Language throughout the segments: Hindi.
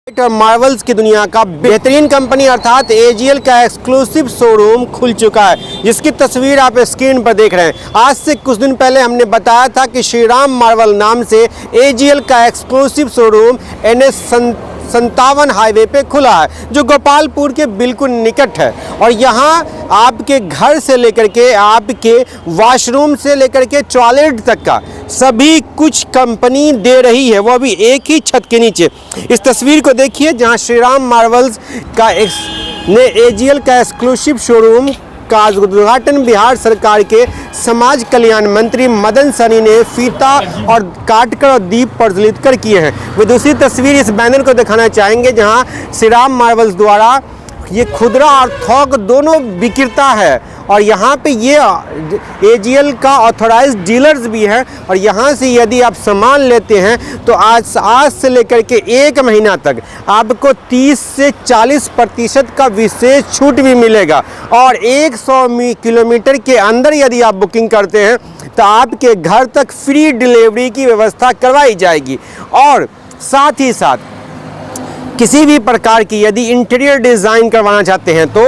मार्वल्स की दुनिया का बेहतरीन कंपनी अर्थात एजीएल का एक्सक्लूसिव शोरूम खुल चुका है, जिसकी तस्वीर आप स्क्रीन पर देख रहे हैं। आज से कुछ दिन पहले हमने बताया था कि श्री राम मार्वल नाम से एजीएल का एक्सक्लूसिव शोरूम NH57 हाईवे पे खुला है, जो गोपालपुर के बिल्कुल निकट है। और यहाँ आपके घर से लेकर के आपके वॉशरूम से लेकर के टॉयलेट तक का सभी कुछ कंपनी दे रही है, वो भी एक ही छत के नीचे। इस तस्वीर को देखिए जहाँ श्री राम मार्वल्स का एजीएल का एक्सक्लूसिव शोरूम का उद्घाटन बिहार सरकार के समाज कल्याण मंत्री मदन सहनी ने फीता और काटकर और दीप प्रज्वलित कर किए हैं। वो दूसरी तस्वीर इस बैनर को दिखाना चाहेंगे जहां श्री राम मार्वल्स द्वारा ये खुदरा और थोक दोनों विक्रेता है, और यहाँ पे ये एजीएल का ऑथोराइज्ड डीलर्स भी हैं। और यहाँ से यदि आप सामान लेते हैं तो आज से लेकर के एक महीना तक आपको 30 से 40% का विशेष छूट भी मिलेगा। और 100 किलोमीटर के अंदर यदि आप बुकिंग करते हैं तो आपके घर तक फ्री डिलीवरी की व्यवस्था करवाई जाएगी। और साथ ही साथ किसी भी प्रकार की यदि इंटीरियर डिज़ाइन करवाना चाहते हैं तो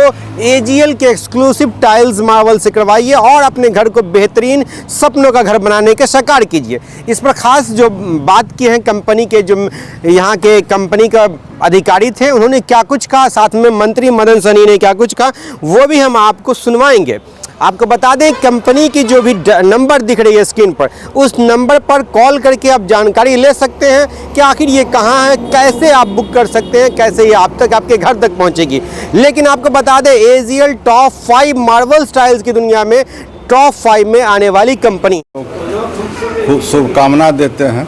एजीएल के एक्सक्लूसिव टाइल्स मार्वल से करवाइए और अपने घर को बेहतरीन सपनों का घर बनाने का साकार कीजिए। इस पर खास जो बात की है कंपनी के जो यहाँ के कंपनी का अधिकारी थे, उन्होंने क्या कुछ कहा, साथ में मंत्री मदन सहनी ने क्या कुछ कहा, वो भी हम आपको सुनवाएंगे। आपको बता दें कंपनी की जो भी नंबर दिख रही है स्क्रीन पर, उस नंबर पर कॉल करके आप जानकारी ले सकते हैं कि आखिर ये कहाँ है, कैसे आप बुक कर सकते हैं, कैसे ये आप तक आपके घर तक पहुंचेगी। लेकिन आपको बता दें एजीएल टॉप 5 मार्वल स्टाइल्स की दुनिया में टॉप 5 में आने वाली कंपनी। खूब शुभकामना देते हैं।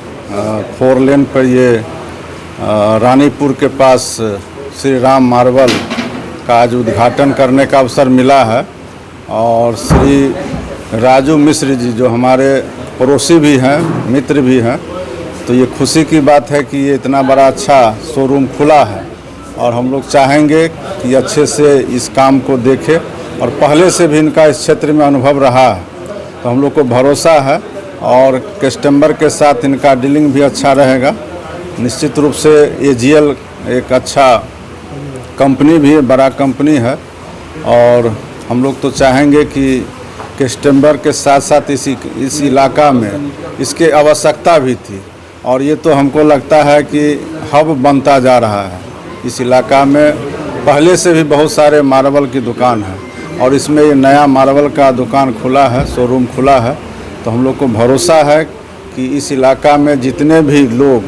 4 लेन पर ये रानीपुर के पास श्री राम मार्वल का आज उद्घाटन करने का अवसर मिला है। और श्री राजू मिश्र जी जो हमारे पड़ोसी भी हैं, मित्र भी हैं, तो ये खुशी की बात है कि ये इतना बड़ा अच्छा शोरूम खुला है। और हम लोग चाहेंगे कि अच्छे से इस काम को देखें, और पहले से भी इनका इस क्षेत्र में अनुभव रहा है, तो हम लोग को भरोसा है और कस्टमर के साथ इनका डीलिंग भी अच्छा रहेगा। निश्चित रूप से एजीएल एक अच्छा कंपनी भी है, बड़ा कंपनी है, और हम लोग तो चाहेंगे कि कस्टमर के साथ साथ इस इलाका में इसके आवश्यकता भी थी। और ये तो हमको लगता है कि हब बनता जा रहा है। इस इलाका में पहले से भी बहुत सारे मार्बल की दुकान है, और इसमें ये नया मार्बल का दुकान खुला है, शोरूम खुला है। तो हम लोग को भरोसा है कि इस इलाका में जितने भी लोग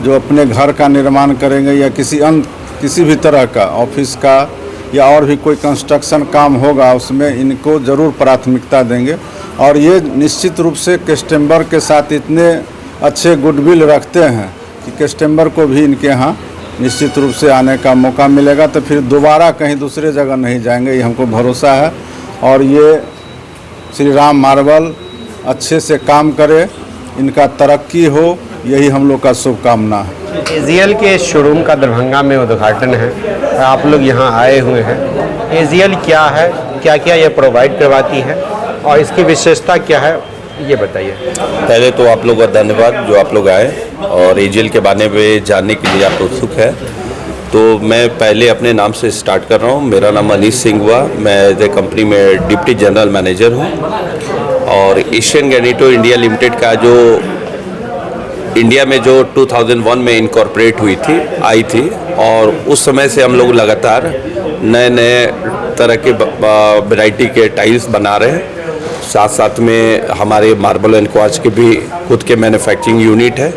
जो अपने घर का निर्माण करेंगे या किसी भी तरह का ऑफिस का या और भी कोई कंस्ट्रक्शन काम होगा, उसमें इनको ज़रूर प्राथमिकता देंगे। और ये निश्चित रूप से कस्टमर के साथ इतने अच्छे गुडविल रखते हैं कि कस्टमर को भी इनके यहाँ निश्चित रूप से आने का मौका मिलेगा, तो फिर दोबारा कहीं दूसरे जगह नहीं जाएंगे, ये हमको भरोसा है। और ये श्री राम मार्वल अच्छे से काम करे, इनका तरक्की हो, यही हम लोग का शुभकामना है। एजीएल के शोरूम का दरभंगा में उद्घाटन है, आप लोग यहाँ आए हुए हैं। एजीएल क्या है, क्या क्या ये प्रोवाइड करवाती है और इसकी विशेषता क्या है, ये बताइए। पहले तो आप लोगों का धन्यवाद जो आप लोग आए और एजीएल के बारे में जानने के लिए आप उत्सुक है। तो मैं पहले अपने नाम से स्टार्ट कर रहा हूँ। मेरा नाम अनीश सिंह हुआ, मैं एज ए कंपनी में डिप्टी जनरल मैनेजर हूँ। और एशियन गैनीटो इंडिया लिमिटेड का जो इंडिया में जो 2001 में इनकॉर्पोरेट आई थी, और उस समय से हम लोग लगातार नए नए तरह के वैरायटी के टाइल्स बना रहे हैं। साथ साथ में हमारे मार्बल एंड क्वार्ट्ज के भी खुद के मैन्युफैक्चरिंग यूनिट है।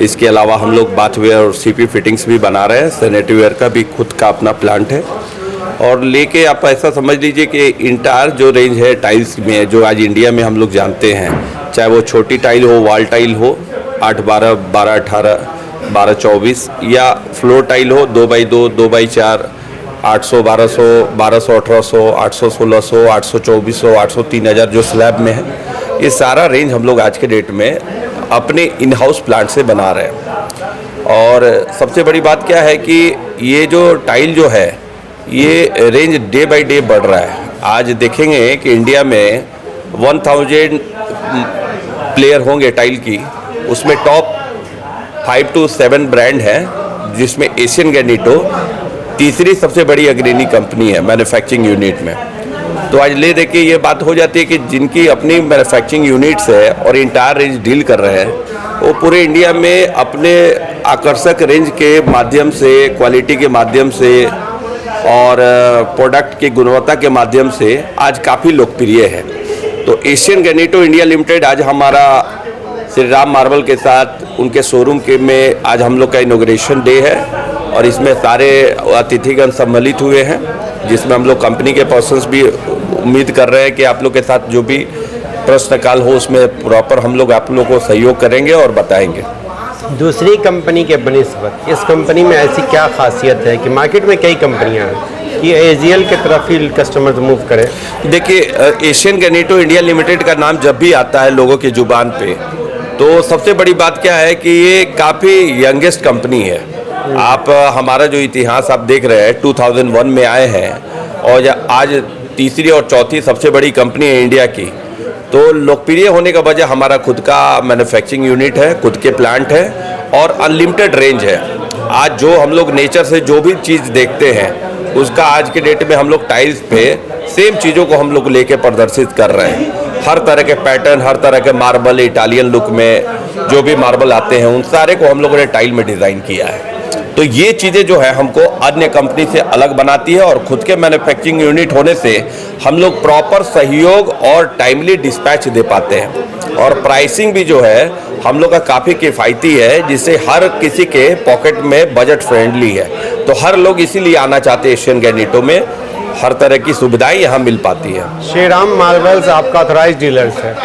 इसके अलावा हम लोग बाथवेयर और सीपी फिटिंग्स भी बना रहे हैं। सैनिटरी वेयर का भी खुद का अपना प्लांट है। और लेके आप ऐसा समझ लीजिए कि इंटायर जो रेंज है टाइल्स में, जो आज इंडिया में हम लोग जानते हैं, चाहे वो छोटी टाइल हो, वॉल टाइल हो 8x12, 12x18, 12x24, या फ्लोर टाइल हो 2x2, 2x4, 800, 1200, 1200, 1800, 800, 1600, 800, 2400, 800, 3000 जो स्लैब में है, ये सारा रेंज हम लोग आज के डेट में अपने इन हाउस प्लांट से बना रहे हैं। और सबसे बड़ी बात क्या है कि ये जो टाइल जो है, ये रेंज डे बाय डे बढ़ रहा है। आज देखेंगे कि इंडिया में 1000 प्लेयर होंगे टाइल की, उसमें टॉप 5 to 7 ब्रांड हैं जिसमें एशियन गैनीटो तीसरी सबसे बड़ी अग्रणी कंपनी है मैन्युफैक्चरिंग यूनिट में। तो आज ले देखिए ये बात हो जाती है कि जिनकी अपनी मैन्युफैक्चरिंग यूनिट्स है और इंटायर रेंज डील कर रहे हैं, वो पूरे इंडिया में अपने आकर्षक रेंज के माध्यम से, क्वालिटी के माध्यम से और प्रोडक्ट की गुणवत्ता के माध्यम से आज काफ़ी लोकप्रिय है। तो एशियन गैनीटो इंडिया लिमिटेड आज हमारा श्री राम मार्बल के साथ उनके शोरूम के में आज हम लोग का इनॉग्रेशन डे है और इसमें सारे अतिथिगण सम्मिलित हुए हैं, जिसमें हम लोग कंपनी के पर्सन्स भी उम्मीद कर रहे हैं कि आप लोग के साथ जो भी प्रश्न काल हो उसमें प्रॉपर हम लोग आप लोगों को सहयोग करेंगे और बताएंगे। दूसरी कंपनी के बनिस्बत इस कंपनी में ऐसी क्या खासियत है कि मार्केट में कई कंपनियां हैं कि एजीएल के तरफ ही कस्टमर मूव करें? देखिए, एशियन गैनीटो इंडिया लिमिटेड का नाम जब भी आता है लोगों की जुबान पे, तो सबसे बड़ी बात क्या है कि ये काफ़ी यंगेस्ट कंपनी है। आप हमारा जो इतिहास आप देख रहे हैं 2001 में आए हैं और आज तीसरी और चौथी सबसे बड़ी कंपनी है इंडिया की। तो लोकप्रिय होने का वजह हमारा खुद का मैन्युफैक्चरिंग यूनिट है, खुद के प्लांट है और अनलिमिटेड रेंज है। आज जो हम लोग नेचर से जो भी चीज़ देखते हैं उसका आज के डेट में हम लोग टाइल्स पे सेम चीज़ों को हम लोग लेके प्रदर्शित कर रहे हैं। हर तरह के पैटर्न, हर तरह के मार्बल, इटालियन लुक में जो भी मार्बल आते हैं उन सारे को हम लोगों ने टाइल में डिज़ाइन किया है। तो ये चीज़ें जो है हमको अन्य कंपनी से अलग बनाती है और खुद के मैन्युफैक्चरिंग यूनिट होने से हम लोग प्रॉपर सहयोग और टाइमली डिस्पैच दे पाते हैं और प्राइसिंग भी जो है हम लोग का काफ़ी किफ़ायती है, जिससे हर किसी के पॉकेट में बजट फ्रेंडली है। तो हर लोग इसीलिए आना चाहते हैं एशियन गैनीटो में, हर तरह की सुविधाएं यहाँ मिल पाती है। श्री राम मार्बल्स आपका ऑथराइज डीलर्स है,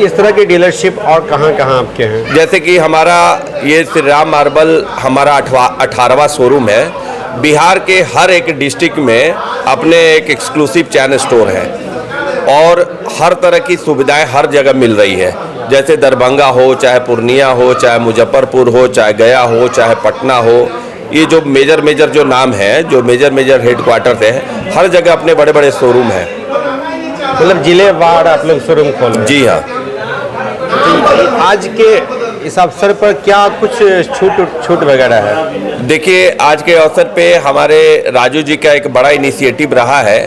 इस तरह की डीलरशिप और कहाँ आपके हैं? जैसे कि हमारा ये श्री राम मार्बल हमारा 18वां शोरूम है। बिहार के हर एक डिस्ट्रिक्ट में अपने एक एक्सक्लूसिव चैन स्टोर है और हर तरह की सुविधाएं हर जगह मिल रही है। जैसे दरभंगा हो, चाहे पूर्णिया हो, चाहे मुजफ्फरपुर हो, चाहे गया हो, चाहे पटना हो, ये जो मेजर जो नाम है, जो मेजर हेडक्वार्टर्स है, हर जगह अपने बड़े बड़े शोरूम हैं। मतलब जिले वार आप लोग शोरूम खोले? जी हाँ। आज के इस अवसर पर क्या कुछ छूट वगैरह है? देखिए, आज के अवसर पे हमारे राजू जी का एक बड़ा इनिशिएटिव रहा है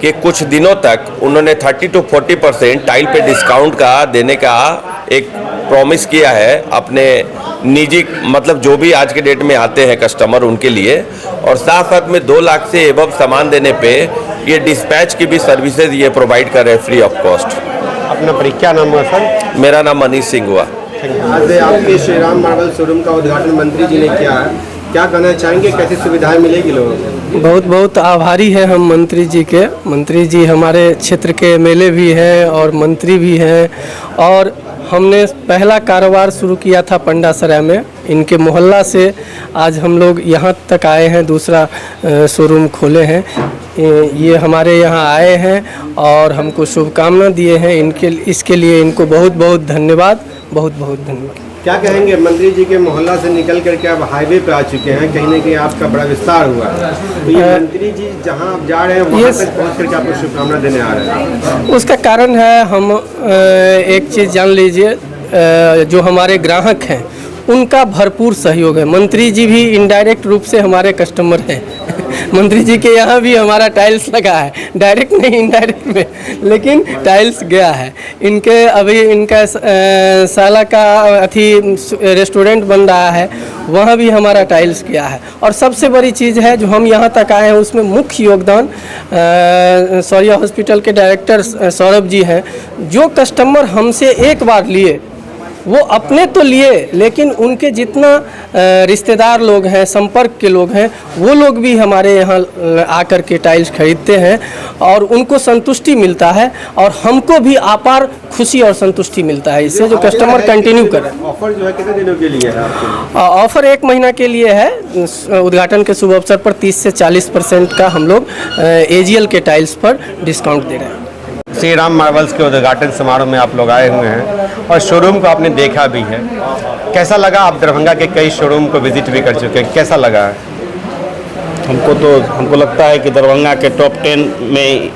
कि कुछ दिनों तक उन्होंने 30 to 40% टाइल पे डिस्काउंट का देने का एक प्रॉमिस किया है अपने निजी, मतलब जो भी आज के डेट में आते हैं कस्टमर उनके लिए, और साथ साथ में 2 लाख से एबव सामान देने पे ये डिस्पैच की भी सर्विसेज ये प्रोवाइड कर रहे हैं फ्री ऑफ कॉस्ट। अपना क्या नाम हुआ सर? मेरा नाम मनीष सिंह हुआ। आज आपके श्री राम मार्बल शोरूम का उद्घाटन मंत्री जी ने किया है, क्या कहना चाहेंगे, कैसी सुविधाएं मिलेगी लोगों को? बहुत बहुत आभारी है हम मंत्री जी के। मंत्री जी हमारे क्षेत्र के एमएलए भी हैं और मंत्री भी हैं, और हमने पहला कारोबार शुरू किया था पंडासराय में, इनके मोहल्ला से आज हम लोग यहाँ तक आए हैं, दूसरा शोरूम खोले हैं। ये हमारे यहाँ आए हैं और हमको शुभकामना दिए हैं, इसके लिए इनको बहुत बहुत धन्यवाद, बहुत बहुत धन्यवाद। क्या कहेंगे, मंत्री जी के मोहल्ला से निकल करके आप हाईवे पे आ चुके हैं, कहीं ना कहीं आपका बड़ा विस्तार हुआ है, तो ये मंत्री जी जहां आप जा रहे हैं वहां तक पहुंच करके आपको शुभकामना देने आ रहे हैं? उसका कारण है, हम एक चीज़ जान लीजिए, जो हमारे ग्राहक हैं उनका भरपूर सहयोग है। मंत्री जी भी इनडायरेक्ट रूप से हमारे कस्टमर हैं। मंत्री जी के यहाँ भी हमारा टाइल्स लगा है, डायरेक्ट नहीं इनडायरेक्ट में, लेकिन टाइल्स गया है। इनके अभी इनका साला का रेस्टोरेंट बन रहा है, वहाँ भी हमारा टाइल्स गया है। और सबसे बड़ी चीज़ है जो हम यहाँ तक आए हैं उसमें मुख्य योगदान सौर्या हॉस्पिटल के डायरेक्टर सौरभ जी हैं। जो कस्टमर हमसे एक बार लिए वो अपने तो लिए, लेकिन उनके जितना रिश्तेदार लोग हैं, संपर्क के लोग हैं, वो लोग भी हमारे यहाँ आकर के टाइल्स खरीदते हैं और उनको संतुष्टि मिलता है और हमको भी अपार खुशी और संतुष्टि मिलता है। इससे जो कस्टमर कंटिन्यू कर रहे हैं। ऑफर जो है कितने दिनों के लिए है आपके? ऑफर 1 महीना के लिए है। उद्घाटन के शुभ अवसर पर 30 से 40% का हम लोग एजीएल के टाइल्स पर डिस्काउंट दे रहे हैं। श्री राम मार्बल्स के उद्घाटन समारोह में आप लोग आए हुए हैं और शोरूम को आपने देखा भी है, कैसा लगा? आप दरभंगा के कई शोरूम को विजिट भी कर चुके हैं, कैसा लगा? हमको लगता है कि दरभंगा के टॉप 10 में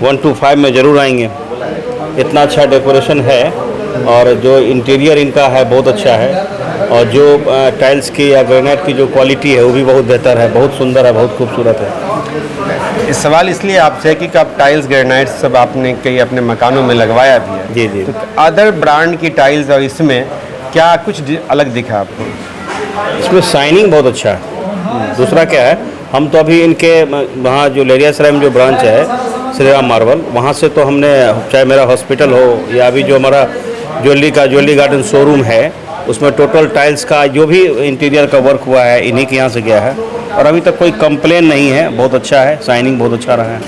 1 to 5 में ज़रूर आएंगे। इतना अच्छा डेकोरेशन है और जो इंटीरियर इनका है बहुत अच्छा है। और जो टाइल्स की या ग्रेनाइट की जो क्वालिटी है वो भी बहुत बेहतर है, बहुत सुंदर है, बहुत खूबसूरत है। इस सवाल इसलिए आपसे है कि कब टाइल्स ग्रेनाइट सब आपने कई अपने मकानों में लगवाया भी है। जी जी। तो अदर ब्रांड की टाइल्स और इसमें क्या कुछ अलग दिखा आपको? इसमें शाइनिंग बहुत अच्छा है। दूसरा क्या है, हम तो अभी इनके वहाँ जो लेरियासराय में जो ब्रांच है श्री राम मार्बल, वहाँ से तो हमने, चाहे मेरा हॉस्पिटल हो या अभी जो हमारा ज्वेलरी गार्डन शोरूम है, उसमें टोटल टाइल्स का जो भी इंटीरियर का वर्क हुआ है इन्हीं के यहाँ से गया है और अभी तक कोई कंप्लेन नहीं है। बहुत अच्छा है, शाइनिंग बहुत अच्छा रहा है।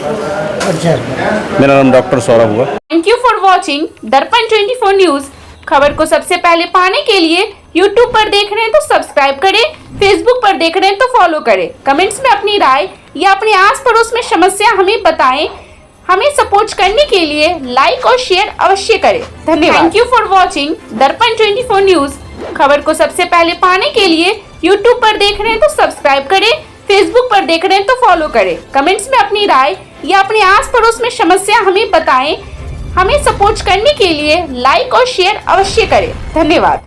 मेरा नाम डॉक्टर सौरभ हुआ। थैंक यू फॉर वॉचिंग दर्पण 24 न्यूज। खबर को सबसे पहले पाने के लिए यूट्यूब पर देख रहे हैं तो सब्सक्राइब करें, फेसबुक पर देख रहे हैं तो फॉलो करें। कमेंट्स में अपनी राय या अपने आस पड़ोस में समस्या हमें बताएं। हमें सपोर्ट करने के लिए लाइक और शेयर अवश्य करें। धन्यवाद। थैंक यू फॉर वॉचिंग दर्पण 24 न्यूज। खबर को सबसे पहले पाने के लिए यूट्यूब पर देख रहे हैं तो सब्सक्राइब करें, फेसबुक पर देख रहे हैं तो फॉलो करें। कमेंट्स में अपनी राय या अपने आस पड़ोस में समस्या हमें बताएं। हमें सपोर्ट करने के लिए लाइक और शेयर अवश्य करें। धन्यवाद।